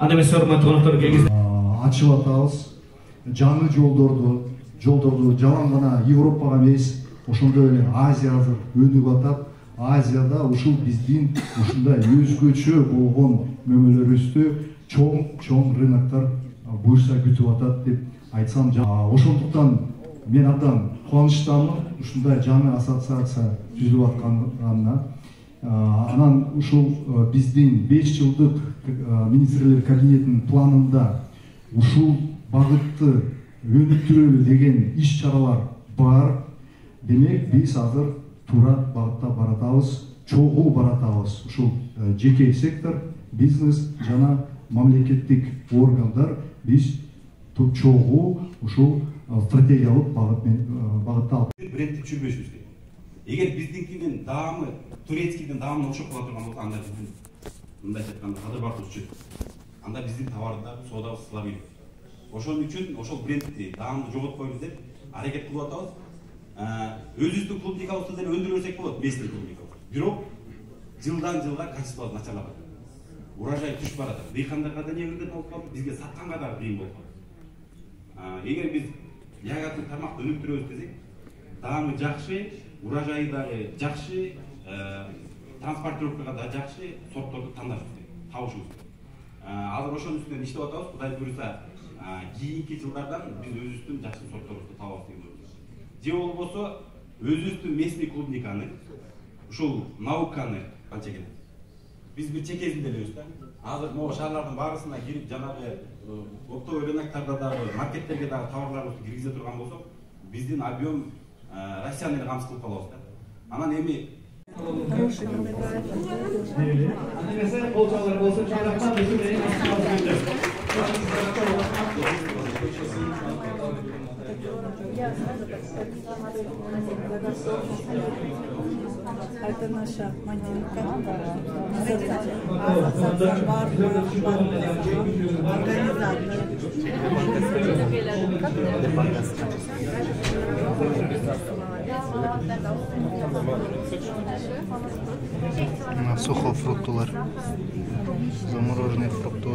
Анемес урматтуу конокторду келгиз ачып атабыз. Жаңы жолдорду жалаң гана Европага эмес, ошондой эле Азияга өнүгүп атат. Азияда ушул биздин ушундай өзгөчө болгон мөмөлөрүбүздү чоң рыноктор буюрса күтүп атат деп айтсам, ошондуктан мен абдан кубанычтамын ушундай жаңы ассоциация түзүлүп атканына. Анан ушул биздин 5 жылдык министрлер кабинетинин планында ушул багытты өнүктүрөлү деген иш-чаралар бар. Демек, биз азыр туура багытта баратабыз, чогуу баратабыз. Ушул жеке сектор, бизнес жана мамлекеттик органдар биз чогуу ушул стратегиялык багытта алып брендти түшүрбөшүбүз керек. Эгер биздикинин даамы турецкийдин даамына окшоп кала турган болсо, анда биздин мындай айтканда кадыр-бартыбыз чөйт. Анда биздин товарда соодабыз слабыйт. Ошон үчүн ошол брендти даамды жоготпойбуз деп аракет кылып атабыз. Өзүбүздүн клубникабызды деле өндүрө берсек болот, местный клубникабыз. Бирок жылдан жылга качествосы начарлап атат. Урожай түшүп баратат. Дыйкандарга да негилден алып калды, бизге сатканга да кыйын болуп калды. Эгер биз ягаттуу тамакты өнүктүрөбүз десек, даамы жакшы, урожайы дагы жакшы, транспортировкага да жакшы сортторду тандашыбыз керек, табышыбыз керек. Азыр ошонун үстүнөн иштеп атабыз. Кудай буйруса, кийинки жылдардан биз өзүбүздүн жакшы сортторубузду табабыз деген ойдобуз. Же болбосо өзүбүздүн местный клубниканы, ушул науканы канча экен? Биз бир чекесинде элебиз да. Азыр могу шаарлардын баарысына кирип, жанагы оптовый рыноктарда дагы, маркеттерге дагы товарларыбызды киргизе турган болсок, биздин объем Россияны эле камсыз кылып калабыз да. Анан эми Это наша манилка. Сухофруктулар, замороженные фрукты.